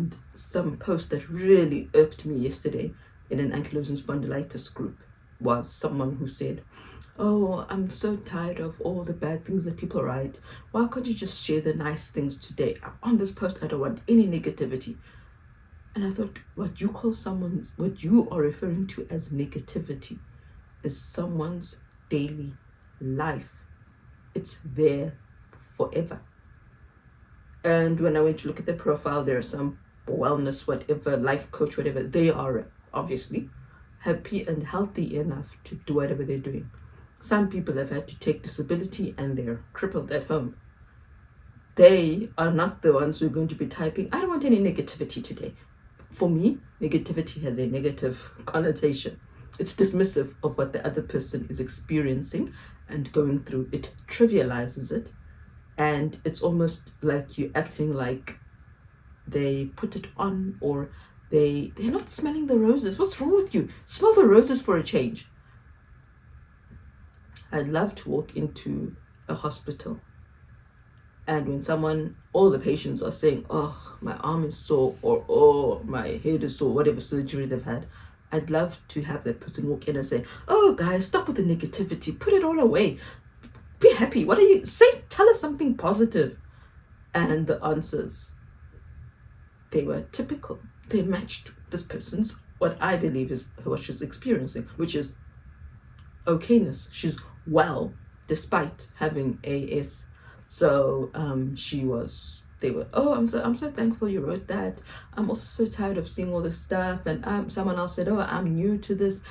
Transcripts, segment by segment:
And some post that really irked me yesterday in an ankylosing spondylitis group was someone who said, "Oh, I'm so tired of all the bad things that people write. Why can't you just share the nice things today? On this post, I don't want any negativity." And I thought, what you are referring to as negativity is someone's daily life. It's there forever. And when I went to look at their profile, there are some wellness, whatever, life coach, whatever. They are obviously happy and healthy enough to do whatever they're doing. Some people have had to take disability and they're crippled at home. They are not the ones who are going to be typing, "I don't want any negativity today." For me, negativity has a negative connotation. It's dismissive of what the other person is experiencing and going through. It trivializes it. And it's almost like you're acting like they put it on, or they're not smelling the roses. What's wrong with you? Smell the roses for a change. I'd love to walk into a hospital and when all the patients are saying, "Oh, my arm is sore," or "Oh, my head is sore," whatever surgery they've had, I'd love to have that person walk in and say, "Oh, guys, stop with the negativity. Put it all away. Be happy. What are you say? Tell us something positive." And the answers, they were typical. They matched this person's, what I believe is what she's experiencing, which is okayness. She's well despite having AS. So they were, "Oh, I'm so thankful you wrote that. I'm also so tired of seeing all this stuff." And someone else said, "Oh, I'm new to this."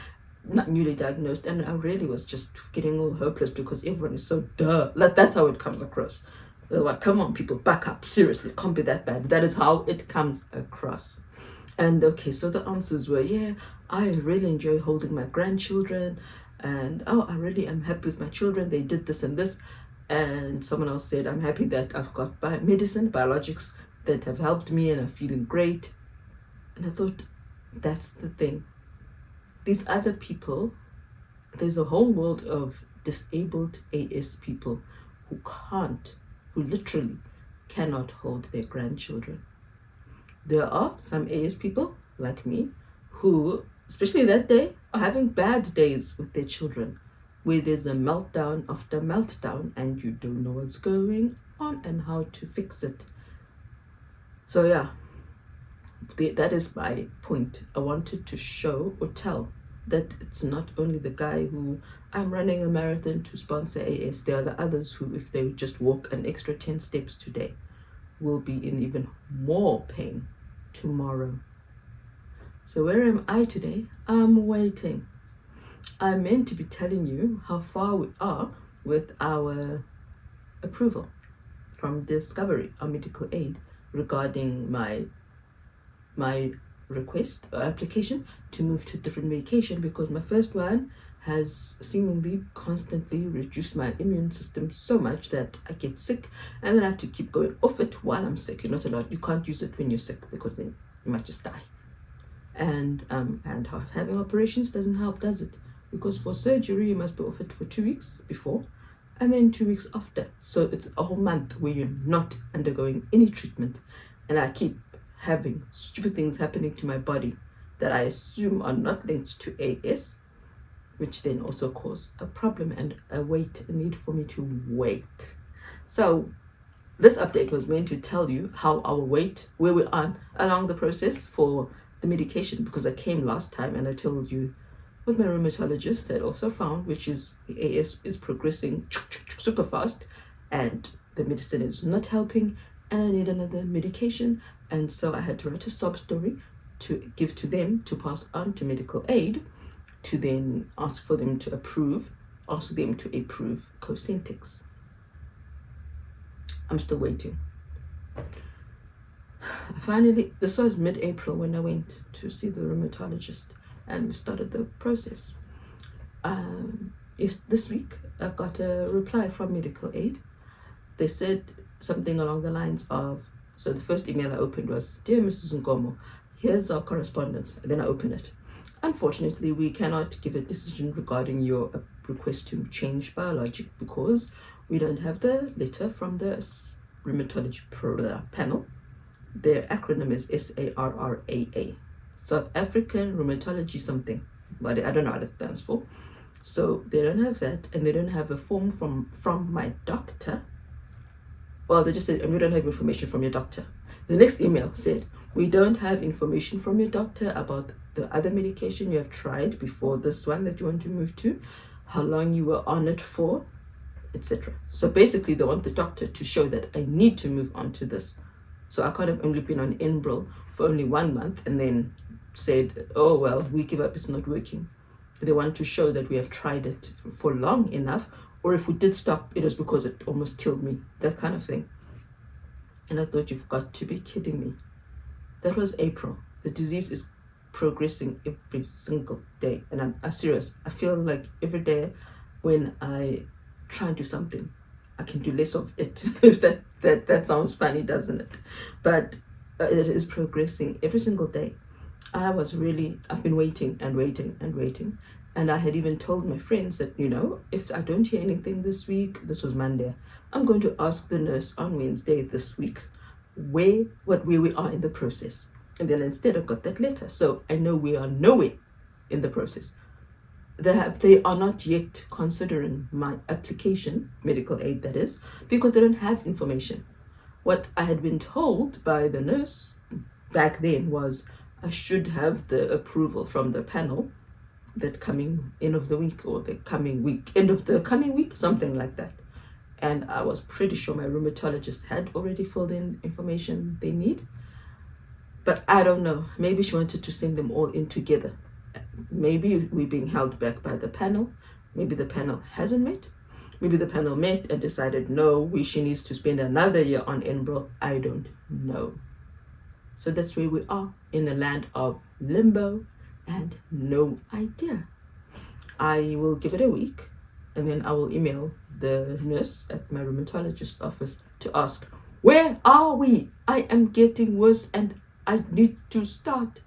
Not newly diagnosed, and I really was just getting all hopeless because everyone is so duh. Like, that's how it comes across. They're like, "Come on, people, back up. Seriously, it can't be that bad." That is how it comes across. And okay, so the answers were, "Yeah, I really enjoy holding my grandchildren, and oh, I really am happy with my children. They did this and this." And someone else said, "I'm happy that I've got biologics that have helped me and I'm feeling great." And I thought, that's the thing. These other people, there's a whole world of disabled AS people who literally cannot hold their grandchildren. There are some AS people like me who, especially that day, are having bad days with their children, where there's a meltdown after meltdown and you don't know what's going on and how to fix it. So yeah, that is my point. I wanted to show or tell that it's not only the guy who, "I'm running a marathon to sponsor AS." There are the others who, if they just walk an extra 10 steps today, will be in even more pain tomorrow. So where am I today? I'm waiting. I'm meant to be telling you how far we are with our approval from Discovery, our medical aid, regarding my request or application to move to a different medication, because my first one has seemingly constantly reduced my immune system so much that I get sick, and then I have to keep going off it while I'm sick. You're not allowed, you can't use it when you're sick, because then you might just die. And having operations doesn't help, does it? Because for surgery you must be off it for 2 weeks before and then 2 weeks after. So it's a whole month where you're not undergoing any treatment, and I keep having stupid things happening to my body that I assume are not linked to AS, which then also cause a problem and a need for me to wait. So this update was meant to tell you how where we are along the process for the medication, because I came last time and I told you what my rheumatologist had also found, which is the AS is progressing super fast and the medicine is not helping and I need another medication. And so I had to write a sob story to give to them to pass on to medical aid, to then ask them to approve Cosentyx. I'm still waiting. Finally, this was mid-April when I went to see the rheumatologist and we started the process. This week I got a reply from medical aid. They said something along the lines of, so the first email I opened was, "Dear Mrs. Nkomo, here's our correspondence." And then I opened it. "Unfortunately, we cannot give a decision regarding your request to change biologic because we don't have the letter from the rheumatology panel Their acronym is SARRAA, South African Rheumatology something, but I don't know what it stands for. So they don't have that, and they don't have a form from my doctor. Well, they just said, and we don't have information from your doctor. The next email said, we don't have information from your doctor about the other medication you have tried before this one that you want to move to, how long you were on it for, etc. So basically, they want the doctor to show that I need to move on to this. So I can't have only been on Enbrel for only 1 month and then said, oh, well, we give up, it's not working. They want to show that we have tried it for long enough, or if we did stop, it was because it almost killed me, that kind of thing. And I thought, you've got to be kidding me. That was April. The disease is progressing every single day. And I'm serious. I feel like every day when I try and do something, I can do less of it. If that sounds funny, doesn't it? But it is progressing every single day. I've been waiting and waiting and waiting. And I had even told my friends that, if I don't hear anything this week, this was Monday, I'm going to ask the nurse on Wednesday this week where we are in the process. And then instead I got that letter. So I know we are nowhere in the process. They are not yet considering my application, medical aid that is, because they don't have information. What I had been told by the nurse back then was I should have the approval from the panel that coming end of the week or the coming week, end of the coming week, something like that. And I was pretty sure my rheumatologist had already filled in information they need. But I don't know. Maybe she wanted to send them all in together. Maybe we're being held back by the panel. Maybe the panel hasn't met. Maybe the panel met and decided, no, she needs to spend another year on Enbrel. I don't know. So that's where we are, in the land of limbo and no idea. I will give it a week, and then I will email the nurse at my rheumatologist's office to ask, where are we? I am getting worse and I need to start.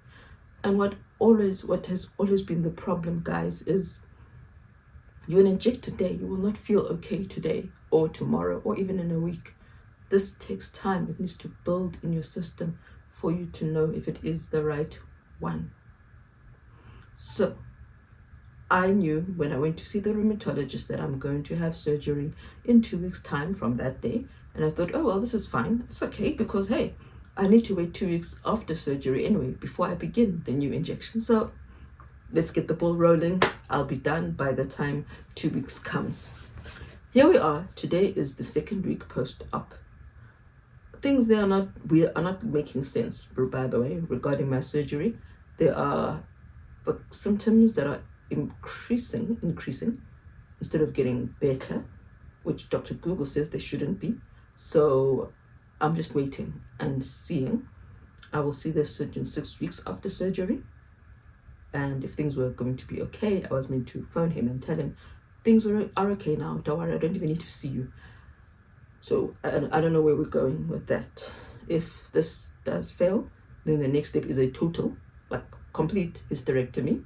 And what has always been the problem, guys, is you will inject today, you will not feel okay today or tomorrow or even in a week. This takes time. It needs to build in your system for you to know if it is the right one. So I knew when I went to see the rheumatologist that I'm going to have surgery in 2 weeks' time from that day. And I thought, oh, well, this is fine. It's okay because, hey, I need to wait 2 weeks after surgery anyway before I begin the new injection. So let's get the ball rolling. I'll be done by the time 2 weeks comes. Here we are. Today is the 2nd week post-op. Things are not making sense, by the way, regarding my surgery. There are symptoms that are increasing instead of getting better, which Dr. Google says they shouldn't be. So I'm just waiting and seeing. I will see the surgeon 6 weeks after surgery. And if things were going to be okay, I was meant to phone him and tell him things are okay now. Don't worry, I don't even need to see you. So I don't know where we're going with that. If this does fail, then the next step is a total, complete hysterectomy.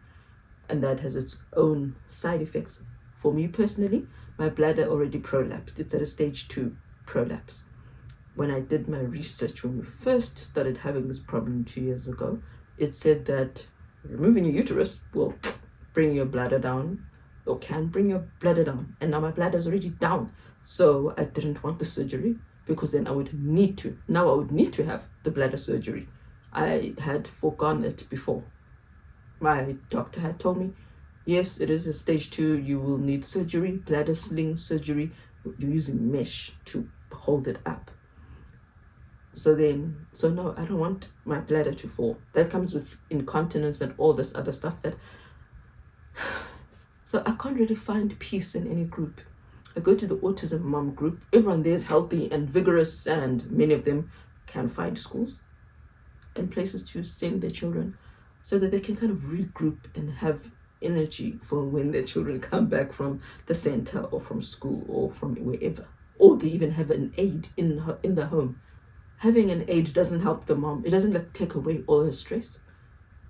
And that has its own side effects. For me personally, my bladder already prolapsed. It's at a stage 2 prolapse. When I did my research, when we first started having this problem 2 years ago, it said that removing your uterus will bring your bladder down, or can bring your bladder down. And now my bladder is already down. So I didn't want the surgery because then I would need to have the bladder surgery. I had foregone it before. My doctor had told me, yes, it is a stage 2. You will need surgery, bladder sling surgery. You're using mesh to hold it up. So no, I don't want my bladder to fall. That comes with incontinence and all this other stuff so I can't really find peace in any group. I go to the autism mom group. Everyone there is healthy and vigorous, and many of them can find schools and places to send their children so that they can kind of regroup and have energy for when their children come back from the center or from school or from wherever. Or they even have an aide in the home. Having an aide doesn't help the mom. It doesn't take away all her stress,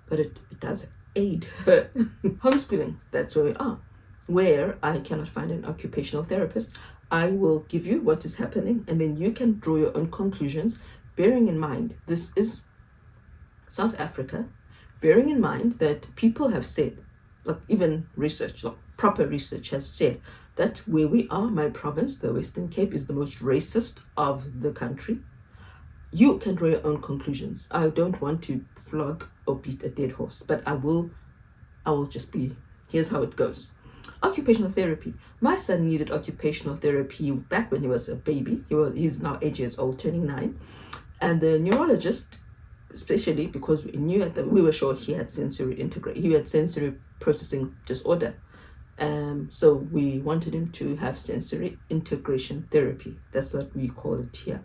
but it does aid her. Homeschooling, that's where we are. Where I cannot find an occupational therapist, I will give you what is happening, and then you can draw your own conclusions bearing in mind this is South Africa, bearing in mind that people have said, like even research, like proper research has said that where we are, my province, the Western Cape, is the most racist of the country. You can draw your own conclusions. I don't want to flog or beat a dead horse, but I will just be, here's how it goes. Occupational therapy. My son needed occupational therapy back when he was a baby. He's now 8 years old, turning 9. And the neurologist, especially because we were sure he had sensory processing disorder. So we wanted him to have sensory integration therapy. That's what we call it here.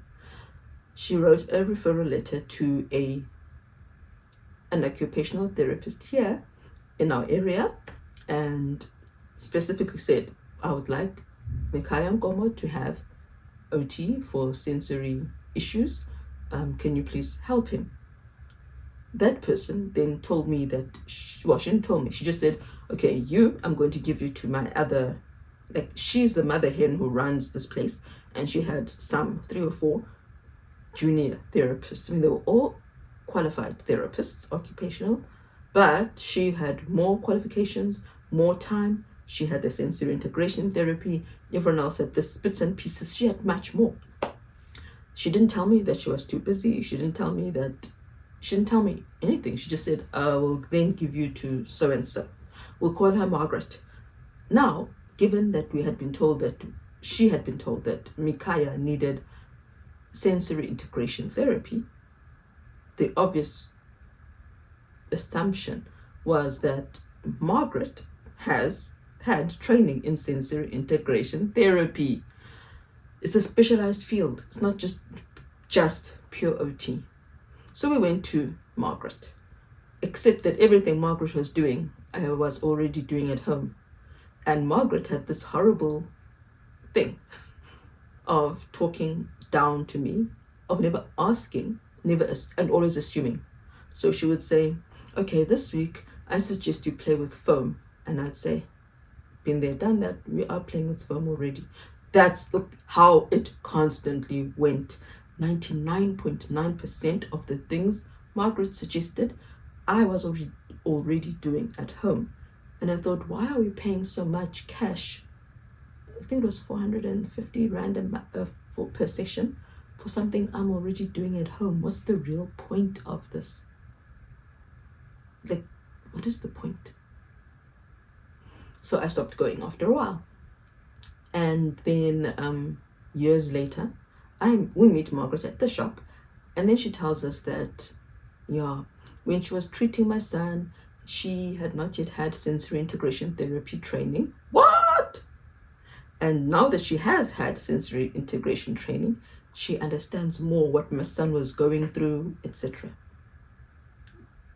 She wrote a referral letter to an occupational therapist here in our area and specifically said, I would like Mikaya Ngomo to have OT for sensory issues. Can you please help him? That person then told me that, she didn't tell me, she just said, okay, I'm going to give you to my other, like she's the mother hen who runs this place, and she had 3 or 4 junior therapists. I mean, they were all qualified therapists, occupational, but she had more qualifications, more time. She had the sensory integration therapy. Everyone else had the bits and pieces. She had much more. She didn't tell me that she was too busy. She didn't tell me anything. She just said, I will then give you to so-and-so. We'll call her Margaret. Now, given that she had been told that Mikaya needed sensory integration therapy, the obvious assumption was that Margaret has had training in sensory integration therapy. It's a specialized field. It's not just pure OT. So we went to Margaret, except that everything Margaret was doing, I was already doing at home. And Margaret had this horrible thing of talking down to me, of never asking, and always assuming. So she would say, okay, this week I suggest you play with foam. And I'd say, been there, done that. We are playing with foam already. That's how it constantly went. 99.9% of the things Margaret suggested, I was already doing at home. And I thought, why are we paying so much cash? I think it was 450 rand per session for something I'm already doing at home. What's the real point of this? Like, what is the point? So I stopped going after a while. And then years later, we meet Margaret at the shop, and then she tells us that, when she was treating my son, she had not yet had sensory integration therapy training. What? And now that she has had sensory integration training, she understands more what my son was going through, etc.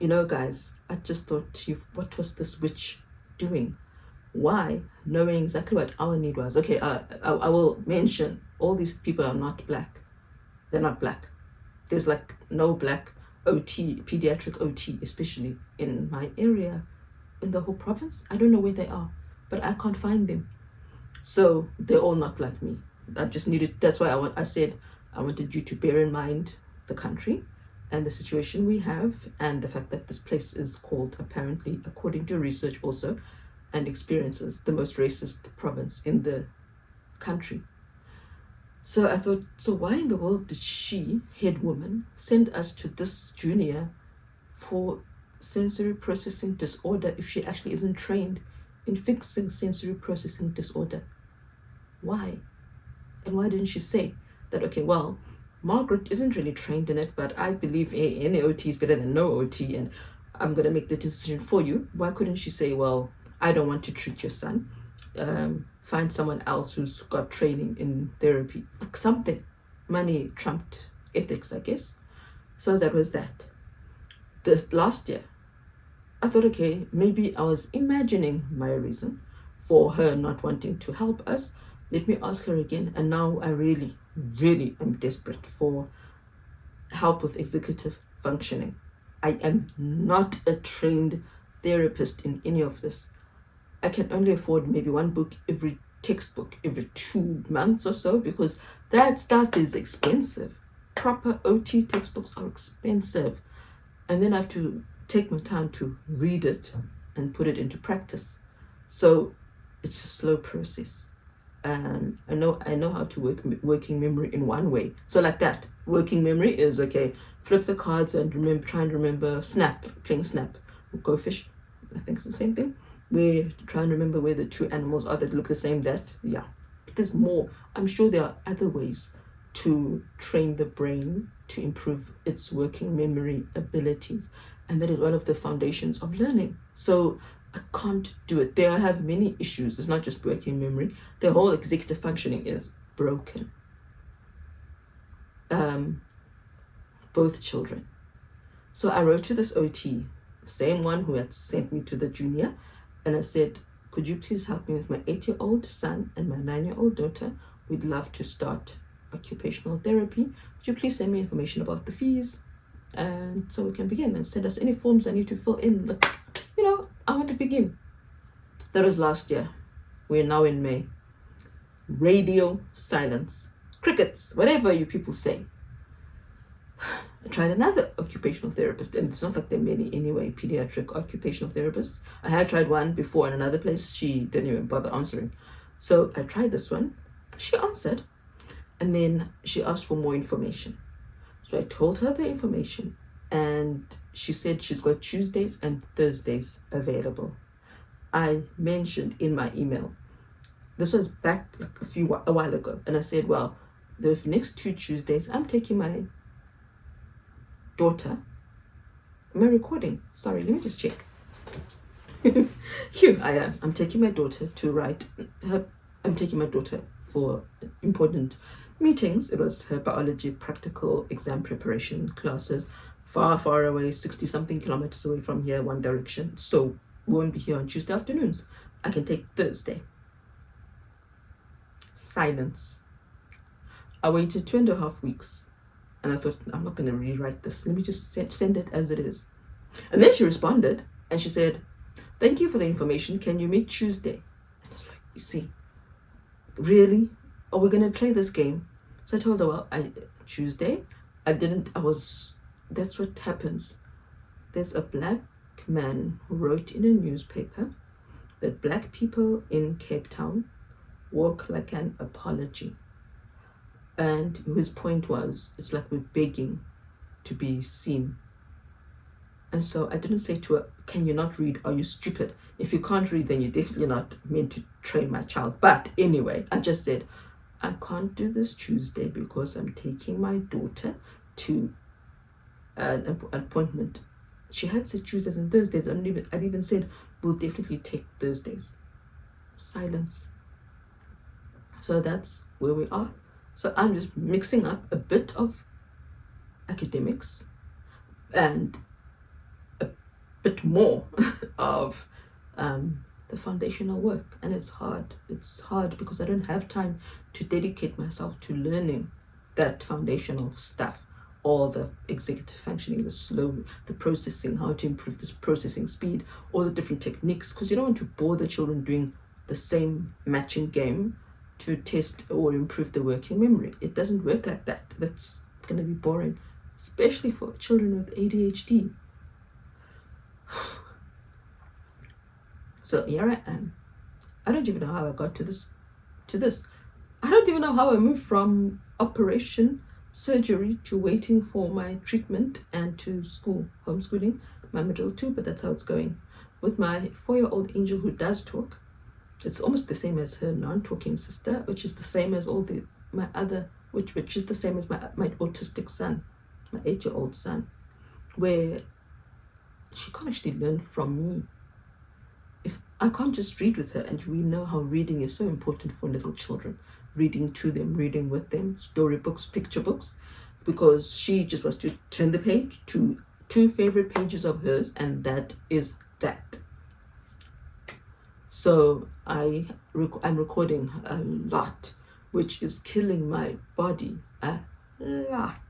Guys, I just thought, what was this witch doing? Why? Knowing exactly what our need was. Okay, I will mention all these people are not black. They're not black. There's no black OT, pediatric OT, especially in my area, in the whole province. I don't know where they are, but I can't find them. So they're all not like me. That's why I said I wanted you to bear in mind the country and the situation we have, and the fact that this place is called, apparently, according to research also, and experiences, the most racist province in the country. So I thought, so why in the world did she, head woman, send us to this junior for sensory processing disorder if she actually isn't trained in fixing sensory processing disorder? Why? And why didn't she say that, okay, well, Margaret isn't really trained in it, but I believe any OT is better than no OT, and I'm going to make the decision for you. Why couldn't she say, well, I don't want to treat your son. Find someone else who's got training in therapy. Like something. Money trumped ethics, I guess. So that was that. This last year, I thought, okay, maybe I was imagining my reason for her not wanting to help us. Let me ask her again. And now I really, really am desperate for help with executive functioning. I am not a trained therapist in any of this. I can only afford maybe one textbook every 2 months or so, because that stuff is expensive. proper OT textbooks are expensive, and then I have to take my time to read it and put it into practice. So it's a slow process. And I know how to work working memory in one way. So like that, working memory is okay. Flip the cards and try and remember playing Snap, or Go Fish. I think it's the same thing. We're trying to remember where the two animals are that look the same. There's more. I'm sure there are other ways to train the brain to improve its working memory abilities, and that is one of the foundations of learning. So I can't do it. They have many issues. It's not just working memory. Their whole executive functioning is broken. Both children. So I wrote to this OT, the same one who had sent me to the junior, and I said, could you please help me with my 8-year-old son and my 9-year-old daughter? We'd love to start occupational therapy. Could you please send me information about the fees? And so we can begin, and send us any forms I need to fill in. I want to begin. That was last year. We're now in May. Radio silence. Crickets, whatever you people say. I tried another occupational therapist, and it's not like there are many anyway, pediatric occupational therapists. I had tried one before in another place. She didn't even bother answering. So I tried this one. She answered, and then she asked for more information. So I told her the information, and she said she's got Tuesdays and Thursdays available. I mentioned in my email, this was back like a while ago, and I said, well, the next 2 Tuesdays, I'm taking my daughter. Am I recording? Sorry, let me just check. Here I am. I'm taking my daughter to write her. I'm taking my daughter for important meetings. It was her biology practical exam preparation classes, far away, 60-something kilometers away from here, one direction. So we won't be here on Tuesday afternoons. I can take Thursday. Silence. I waited 2.5 weeks, and I thought, I'm not going to rewrite this. Let me just send it as it is. And then she responded, and she said, thank you for the information. Can you meet Tuesday? And I was like, you see, really? Are we going to play this game? So I told her, well, Tuesday, that's what happens. There's a black man who wrote in a newspaper that black people in Cape Town walk like an apology. And his point was, it's like we're begging to be seen. And so I didn't say to her, can you not read? Are you stupid? If you can't read, then you're definitely not meant to train my child. But anyway, I just said, I can't do this Tuesday because I'm taking my daughter to an appointment. She had said Tuesdays and Thursdays. I'd even said, we'll definitely take Thursdays. Silence. So that's where we are. So I'm just mixing up a bit of academics and a bit more of the foundational work. And it's hard. It's hard because I don't have time to dedicate myself to learning that foundational stuff, all the executive functioning, the processing, how to improve this processing speed, all the different techniques, because you don't want to bore the children doing the same matching game to test or improve the working memory. It doesn't work like that. That's going to be boring, especially for children with ADHD. So here I am. I don't even know how I got to this. I don't even know how I moved from operation, surgery, to waiting for my treatment and to school, homeschooling, my middle two, but that's how it's going. With my 4-year-old Angel who does talk. It's almost the same as her non-talking sister, which is the same as which is the same as my autistic son, my 8-year-old son, where she can't actually learn from me. If I can't just read with her, and we know how reading is so important for little children, reading to them, reading with them, storybooks, picture books, because she just wants to turn the page to 2 favorite pages of hers, and that is that. So I'm recording a lot, which is killing my body a lot.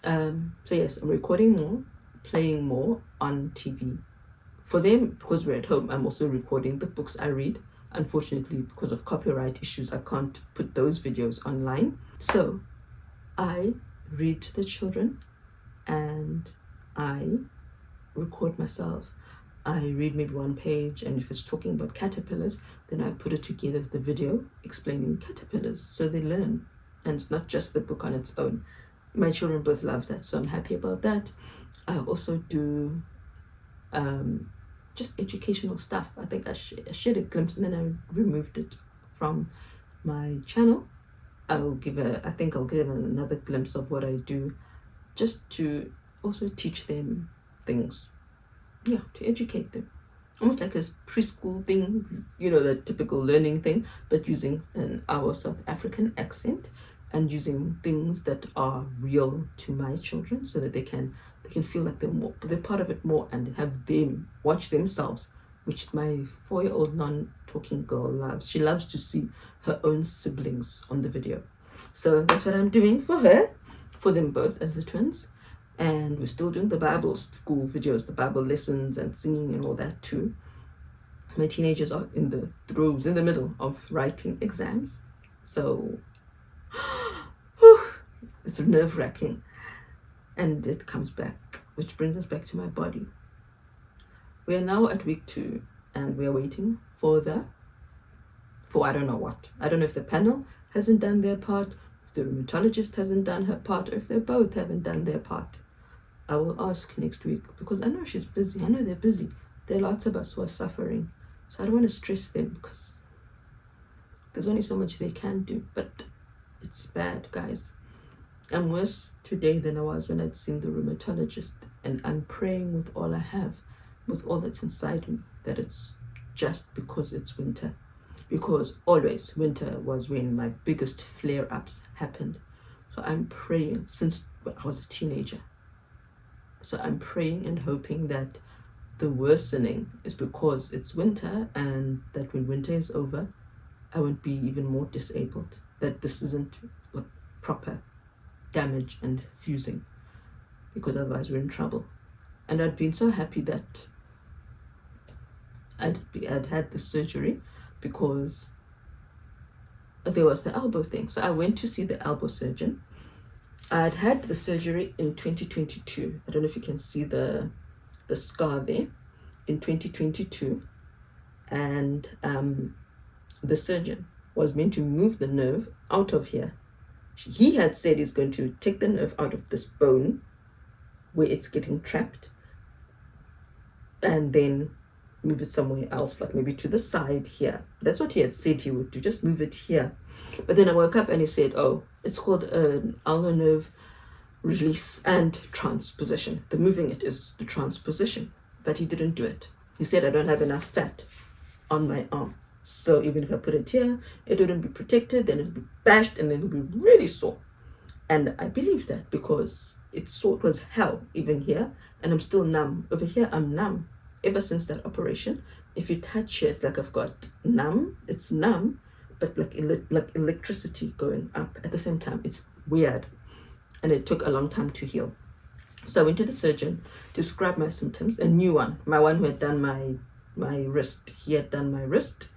So yes, I'm recording more, playing more on TV. For them, because we're at home, I'm also recording the books I read. Unfortunately, because of copyright issues, I can't put those videos online. So I read to the children and I record myself. I read maybe one page, and if it's talking about caterpillars, then I put it together with the video explaining caterpillars so they learn. And it's not just the book on its own. My children both love that, so I'm happy about that. I also do just educational stuff. I think I shared a glimpse and then I removed it from my channel. I think I'll give another glimpse of what I do, just to also teach them things. Yeah, to educate them. Almost like a preschool thing, the typical learning thing, but using our South African accent and using things that are real to my children, so that they can feel like they're part of it more, and have them watch themselves, which my 4-year-old non-talking girl loves. She loves to see her own siblings on the video. So that's what I'm doing for her, for them both as the twins. And we're still doing the Bible school videos, the Bible lessons and singing and all that too. My teenagers are in the middle of writing exams. So it's nerve-wracking. And it comes back, which brings us back to my body. We are now at week 2, and we are waiting for I don't know what. I don't know if the panel hasn't done their part, if the rheumatologist hasn't done her part, or if they both haven't done their part. I will ask next week, because I know she's busy. I know they're busy. There are lots of us who are suffering. So I don't want to stress them, because there's only so much they can do. But it's bad, guys. I'm worse today than I was when I'd seen the rheumatologist. And I'm praying with all I have, with all that's inside me, that it's just because it's winter. Because always winter was when my biggest flare-ups happened. So I'm praying since I was a teenager. So I'm praying and hoping that the worsening is because it's winter, and that when winter is over, I won't be even more disabled. That this isn't like proper damage and fusing, because otherwise we're in trouble. And I'd been so happy that I'd had the surgery, because there was the elbow thing. So I went to see the elbow surgeon. I'd had the surgery in 2022. I don't know if you can see the scar there, in 2022. And the surgeon was meant to move the nerve out of here. He had said he's going to take the nerve out of this bone where it's getting trapped, and then move it somewhere else, like maybe to the side here. That's what he had said he would do, just move it here. But then I woke up and he said, oh, it's called an ulnar nerve release and transposition. The moving it is the transposition, but he didn't do it. He said, I don't have enough fat on my arm. So even if I put it here, it wouldn't be protected, then it'll be bashed, and then it'll be really sore. And I believe that, because it's sore, it was hell even here, and I'm still numb. Over here, I'm numb. Ever since that operation, if you touch here, it's like I've got numb. It's numb, but like electricity going up at the same time. It's weird, and it took a long time to heal. So I went to the surgeon to describe my symptoms. A new one, my one who had done my wrist. He had done my wrist,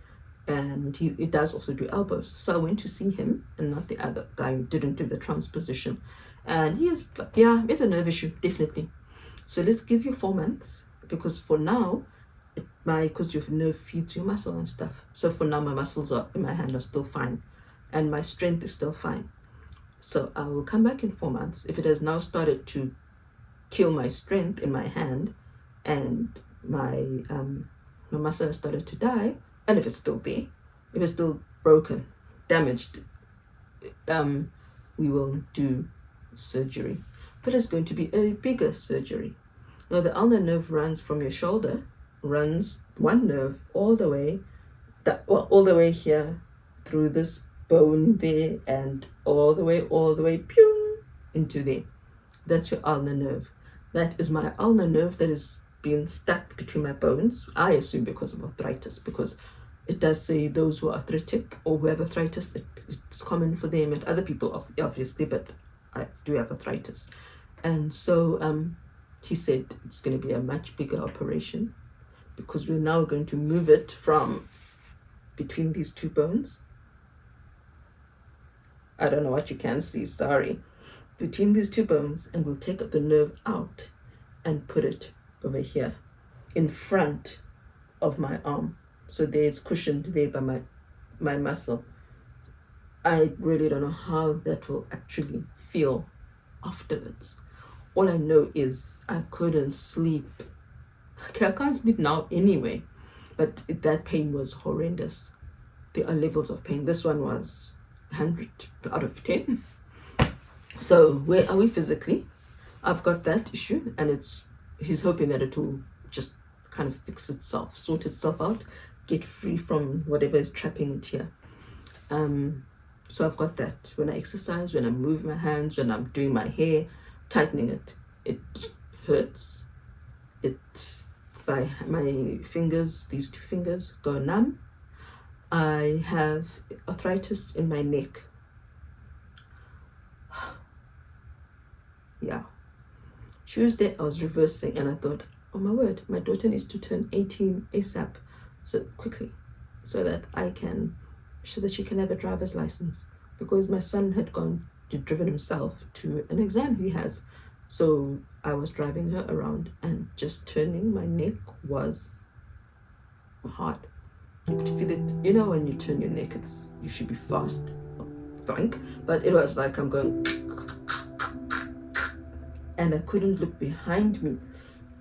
and he does also do elbows. So I went to see him, and not the other guy who didn't do the transposition. And he is like, yeah, it's a nerve issue, definitely. So let's give you 4 months. Because for now, because your nerve feeds your muscle and stuff. So for now, my muscles in my hand are still fine, and my strength is still fine. So I will come back in 4 months. If it has now started to kill my strength in my hand, and my muscle has started to die, and if it's still there, if it's still broken, damaged, we will do surgery. But it's going to be a bigger surgery. Now, the ulnar nerve runs from your shoulder, runs one nerve all the way here through this bone there, and all the way, pew, into there. That's your ulnar nerve. That is my ulnar nerve that is being stuck between my bones. I assume because of arthritis, because it does say those who are arthritic or who have arthritis, it's common for them and other people, obviously, but I do have arthritis. And so he said it's going to be a much bigger operation, because we're now going to move it from between these two bones. I don't know what you can see, sorry. between these two bones, and we'll take the nerve out and put it over here in front of my arm. So there's cushioned there by my muscle. I really don't know how that will actually feel afterwards. All I know is I couldn't sleep. Okay, I can't sleep now anyway, but that pain was horrendous. There are levels of pain. This one was 100 out of 10. So where are we physically? I've got that issue, and he's hoping that it will just kind of fix itself, sort itself out, get free from whatever is trapping it here. So I've got that. When I exercise, when I move my hands, when I'm doing my hair, tightening it hurts. By my fingers, these two fingers go numb. I have arthritis in my neck. Yeah. Tuesday, I was reversing, and I thought, oh my word, my daughter needs to turn 18 ASAP, so quickly, so that she can have a driver's license, because my son had driven himself to an exam he has. So I was driving her around, and just turning my neck was hard. You could feel it, when you turn your neck, you should be fast, thunk, but it was like I'm going, and I couldn't look behind me.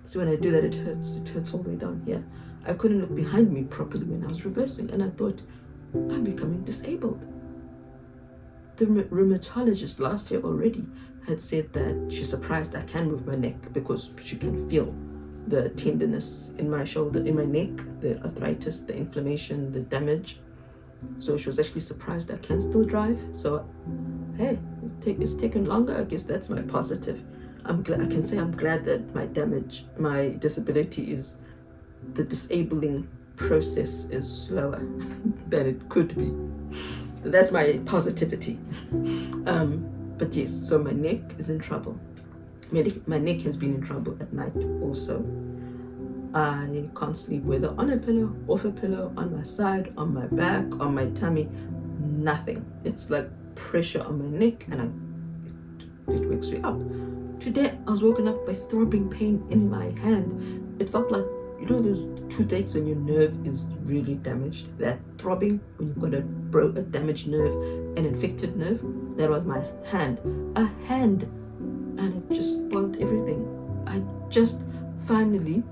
So when I do that, it hurts all the way down here. I couldn't look behind me properly when I was reversing, and I thought, I'm becoming disabled. The rheumatologist last year already had said that she's surprised I can move my neck, because she can feel the tenderness in my shoulder, in my neck, the arthritis, the inflammation, the damage. So she was actually surprised I can still drive. So, hey, it's taken longer. I guess that's my positive. I can say I'm glad that my disability is, the disabling process is slower than it could be. That's my positivity. But yes, so my neck is in trouble. My neck has been in trouble at night also. I can't sleep, whether on a pillow, off a pillow, on my side, on my back, on my tummy, nothing. It's like pressure on my neck, and it wakes me up. Today, I was woken up by throbbing pain in my hand. It felt like, those toothaches when your nerve is really damaged. That throbbing when you've got a damaged nerve, an infected nerve. That was my hand. A hand. And it just spoiled everything. I just finally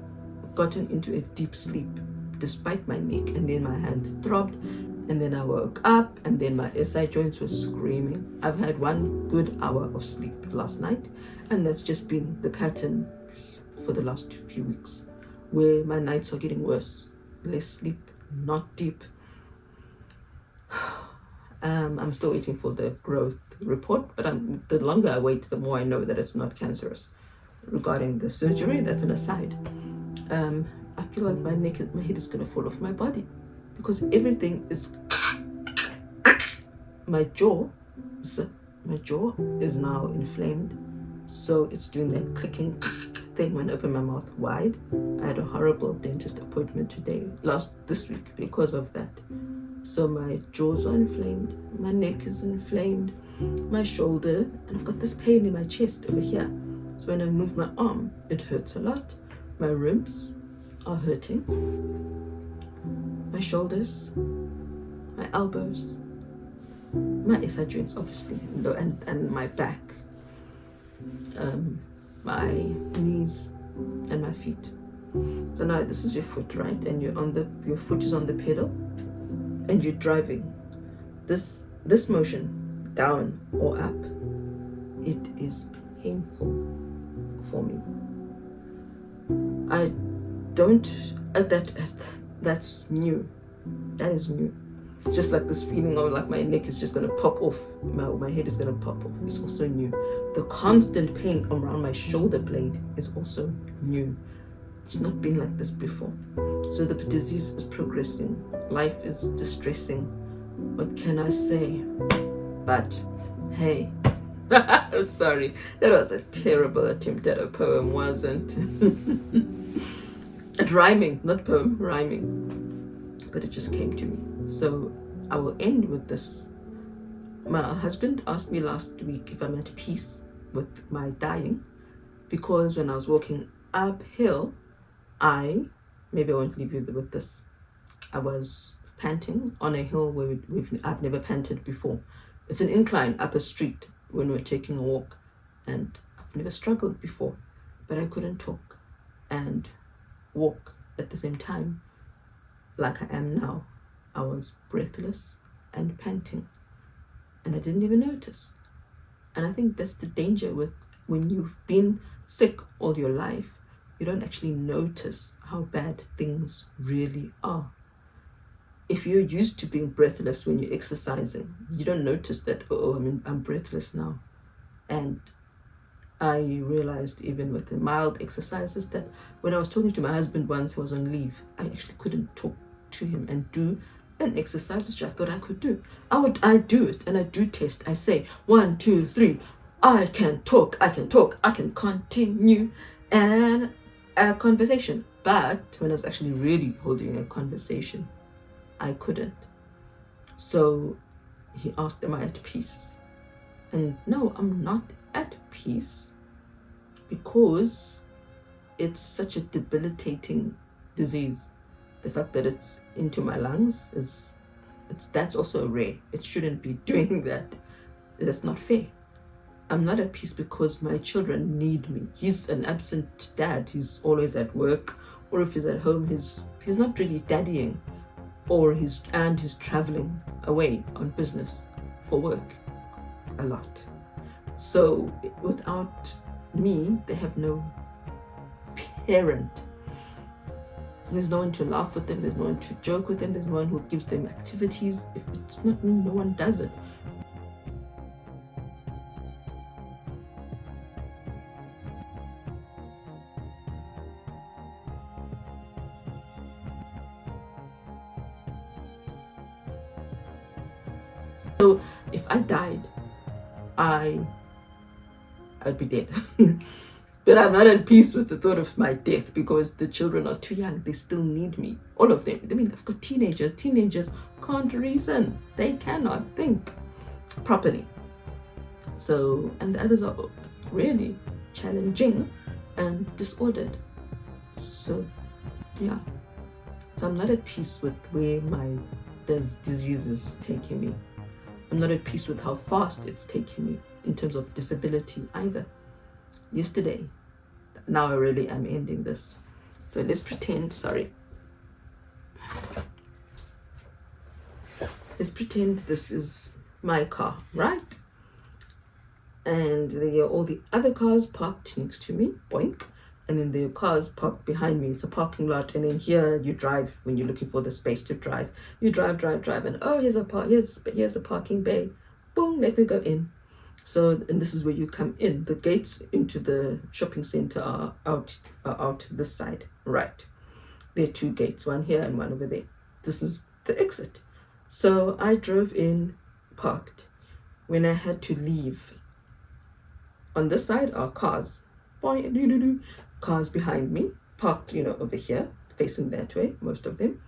gotten into a deep sleep despite my neck, and then my hand throbbed, and then I woke up, and then my SI joints were screaming. I've had 1 good hour of sleep last night, and that's just been the pattern for the last few weeks, where my nights are getting worse. Less sleep, not deep. I'm still waiting for the growth report, but the longer I wait, the more I know that it's not cancerous. Regarding the surgery, that's an aside. I feel like my head is going to fall off my body, because everything is... My jaw is now inflamed, so it's doing that clicking thing when I open my mouth wide. I had a horrible dentist appointment this week because of that. So my jaws are inflamed, my neck is inflamed, my shoulder, and I've got this pain in my chest over here. So when I move my arm, it hurts a lot. My ribs are hurting, my shoulders, my elbows, my SI joints, obviously, and my back, my knees, and my feet. So now this is your foot, right? And your foot is on the pedal, and you're driving. This motion, down or up, it is painful for me. That's new. That is new. Just like this feeling of like my neck is just gonna pop off, my head is gonna pop off, is also new. The constant pain around my shoulder blade is also new. It's not been like this before. So the disease is progressing. Life is distressing. What can I say? But hey, sorry, that was a terrible attempt at a poem, wasn't it? Rhyming, not poem, rhyming. But it just came to me. So I will end with this. My husband asked me last week if I'm at peace with my dying, because when I was walking uphill, maybe I won't leave you with this. I was panting on a hill where I've never panted before. It's an incline up a street when we're taking a walk, and I've never struggled before, but I couldn't talk and walk at the same time like I am now. I was breathless and panting, and I didn't even notice. And I think that's the danger with when you've been sick all your life, you don't actually notice how bad things really are. If you're used to being breathless when you're exercising, you don't notice that, I'm breathless now. And I realized even with the mild exercises that when I was talking to my husband once, he was on leave, I actually couldn't talk to him and do an exercise which I thought I could do. I do it, and I do test. I say 1, 2, 3. I can talk, I can continue and a conversation. But when I was actually really holding a conversation, I couldn't. So he asked, am I at peace? And no, I'm not at peace, because it's such a debilitating disease. The fact that it's into my lungs that's also rare. It shouldn't be doing that. That's not fair. I'm not at peace because my children need me. He's an absent dad. He's always at work, or if he's at home, he's not really daddying, or he's traveling away on business for work a lot. So without me, they have no parent. There's no one to laugh with them, there's no one to joke with them, there's no one who gives them activities. If it's not me, no one does it. So if I died, I'd be dead. But I'm not at peace with the thought of my death, because the children are too young. They still need me. All of them. I mean, they've got teenagers. Teenagers can't reason. They cannot think properly. So, and the others are really challenging and disordered. So, yeah. So I'm not at peace with where my disease is taking me. I'm not at peace with how fast it's taking me in terms of disability either. Yesterday, now I really am ending this. So let's pretend this is my car, right? And there are all the other cars parked next to me, boink. And then there are cars parked behind me. It's a parking lot. And then here you drive when you're looking for the space to drive. You drive, and here's a parking bay. Boom, let me go in. So, and this is where you come in. The gates into the shopping center are out this side, right? There are 2 gates, one here and one over there. This is the exit. So I drove in, parked. When I had to leave, on this side are cars. Cars behind me, parked, over here, facing that way, most of them.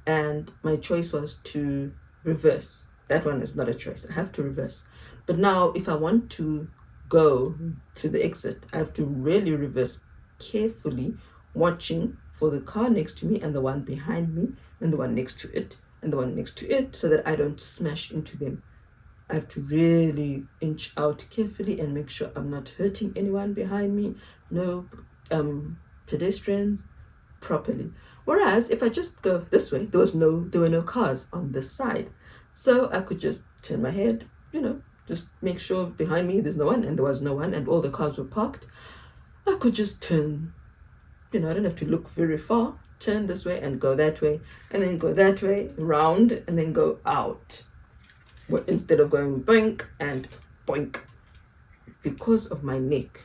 And my choice was to reverse. That one is not a choice. I have to reverse. But now, if I want to go to the exit, I have to really reverse carefully, watching for the car next to me and the one behind me and the one next to it and the one next to it, so that I don't smash into them. I have to really inch out carefully and make sure I'm not hurting anyone behind me, no pedestrians, properly. Whereas if I just go this way, there were no cars on this side. So I could just turn my head, just make sure behind me there's no one, and there was no one, and all the cars were parked. I could just turn, I don't have to look very far, turn this way and go that way, and then go that way, round, and then go out. Instead of going boink and boink. Because of my neck,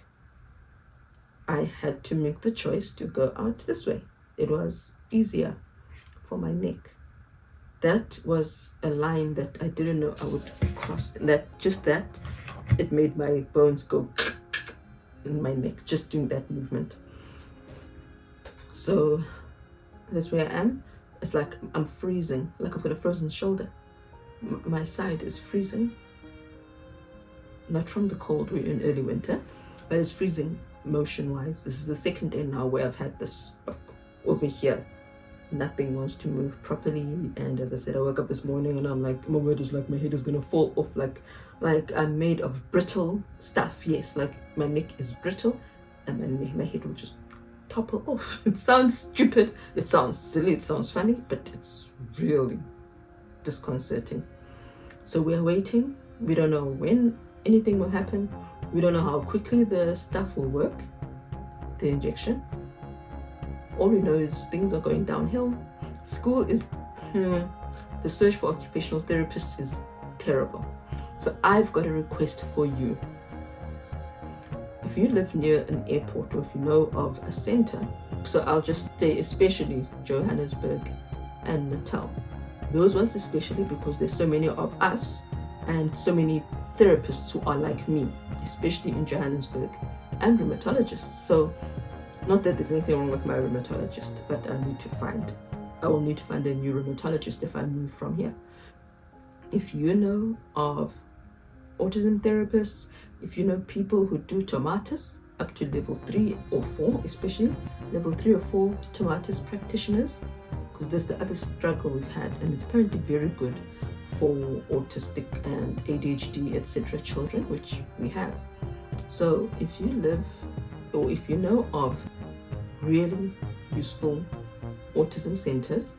I had to make the choice to go out this way. It was easier for my neck. That was a line that I didn't know I would cross. It made my bones go in my neck, just doing that movement. So that's where I am. It's like I'm freezing, like I've got a frozen shoulder. My side is freezing. not from the cold, we're in early winter, but it's freezing motion-wise. This is the second day now where I've had this over here. Nothing wants to move properly, and as I said, I woke up this morning and I'm like, my word is like my head is gonna fall off, like I'm made of brittle stuff. Yes, like my neck is brittle and my head will just topple off. It sounds stupid, it sounds silly, it sounds funny, but it's really disconcerting. So we're waiting. We don't know when anything will happen. We don't know how quickly the stuff will work, the injection. All we know is things are going downhill. School is, the search for occupational therapists is terrible. So I've got a request for you. If you live near an airport or if you know of a center, so I'll just say especially Johannesburg and Natal. Those ones especially because there's so many of us and so many therapists who are like me, especially in Johannesburg, and rheumatologists. So not that there's anything wrong with my rheumatologist, but I will need to find a new rheumatologist if I move from here. If you know of autism therapists, if you know people who do tomatis up to level 3 or 4, especially level 3 or 4 tomatis practitioners, because there's the other struggle we've had, and it's apparently very good for autistic and ADHD, etc. children, which we have. So if you live or if you know of really useful autism centers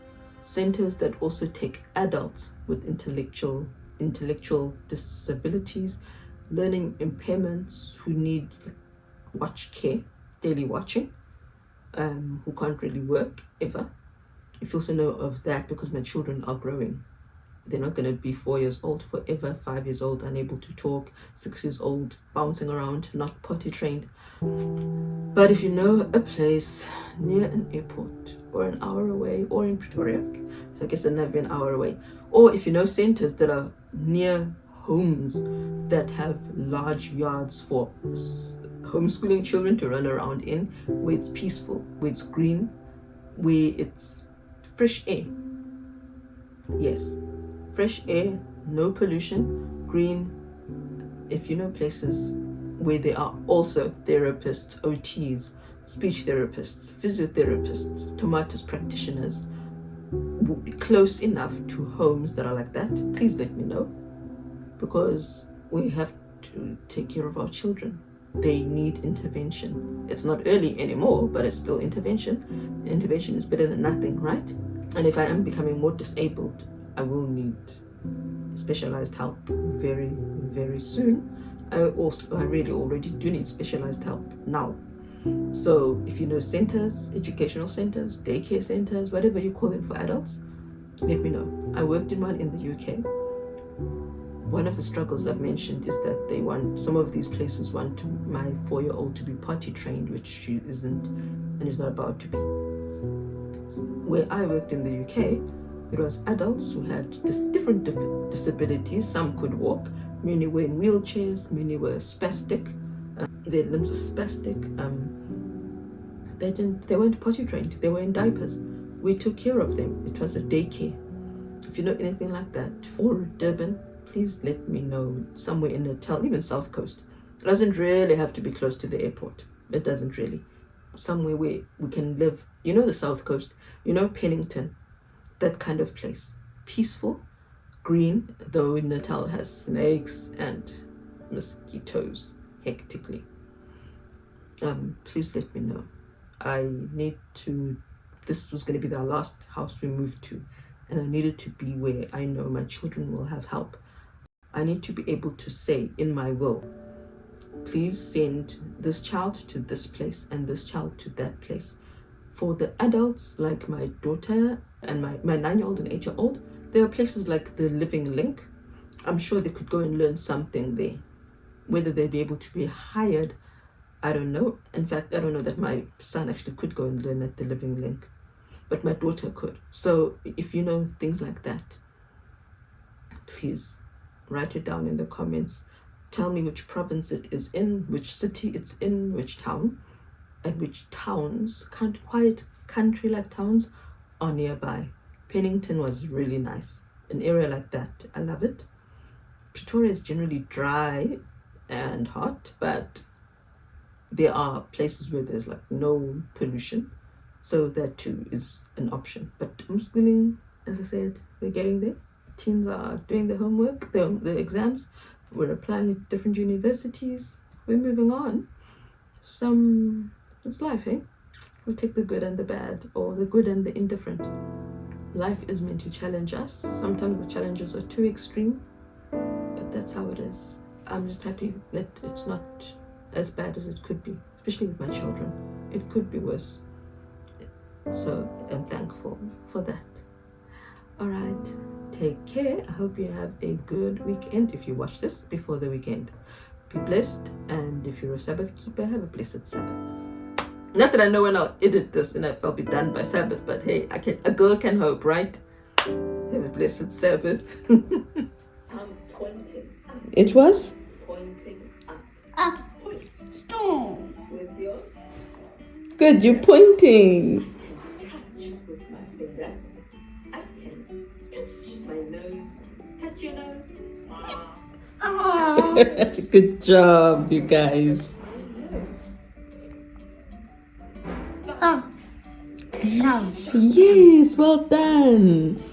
that also take adults with intellectual disabilities, learning impairments, who need watch care, daily watching, who can't really work ever. If you also know of that, because my children are growing, they're not going to be 4 years old forever, 5 years old, unable to talk, 6 years old, bouncing around, not potty trained. But if you know a place near an airport or an hour away, or in Pretoria, so I guess it'll never be an hour away, or if you know centers that are near homes that have large yards for homeschooling children to run around in, where it's peaceful, where it's green, where it's fresh air. Yes, fresh air, no pollution, green. If you know places where there are also therapists, OTs, speech therapists, physiotherapists, tomatis practitioners, close enough to homes that are like that, please let me know, because we have to take care of our children. They need intervention. It's not early anymore, but it's still intervention. Intervention is better than nothing, right? And if I am becoming more disabled, I will need specialized help very, very soon. I really already do need specialized help now. So if you know centers, educational centers, daycare centers, whatever you call them for adults, let me know. I worked in one in the UK. One of the struggles I've mentioned is that some of these places want my 4-year-old to be potty trained, which she isn't and is not about to be. So where I worked in the UK, it was adults who had different disabilities. Some could walk, many were in wheelchairs, many were spastic, their limbs were spastic. They weren't potty trained, they were in diapers. We took care of them. It was a daycare. If you know anything like that, or Durban, please let me know. Somewhere in Natal, even South Coast. It doesn't really have to be close to the airport. It doesn't really. Somewhere where we can live. You know the South Coast, you know Pennington, that kind of place. Peaceful, green, though Natal has snakes and mosquitoes hectically. Please let me know. This was going to be the last house we moved to, and I needed to be where I know my children will have help. I need to be able to say in my will, please send this child to this place and this child to that place. For the adults like my daughter and my 9-year-old and 8-year-old, there are places like the Living Link. I'm sure they could go and learn something there. Whether they'd be able to be hired, I don't know. In fact, I don't know that my son actually could go and learn at the Living Link, but my daughter could. So if you know things like that, please write it down in the comments. Tell me which province it is in, which city it's in, which town, and which towns, quiet country-like towns, are nearby. Pennington was really nice. An area like that, I love it. Pretoria is generally dry, and hot, but there are places where there's like no pollution, so that too is an option. But homeschooling, as I said, we're getting there. Teens are doing their homework, the exams. We're applying at different universities. We're moving on. It's life, eh? We'll take the good and the bad, or the good and the indifferent. Life is meant to challenge us. Sometimes the challenges are too extreme, but that's how it is. I'm just happy that it's not as bad as it could be, especially with my children. It could be worse. So I'm thankful for that. All right, take care. I hope you have a good weekend if you watch this before the weekend. Be blessed, and if you're a Sabbath keeper, have a blessed Sabbath. Not that I know when I'll edit this and if I'll be done by Sabbath, but hey, a girl can hope, right? Have a blessed Sabbath. I'm pointing up. It was? Pointing up. Up. Point. Stone. With your... Good, you're pointing. I can touch with my finger. I can touch my nose. Touch your nose. Good job, you guys. Oh. No. Yes, well done.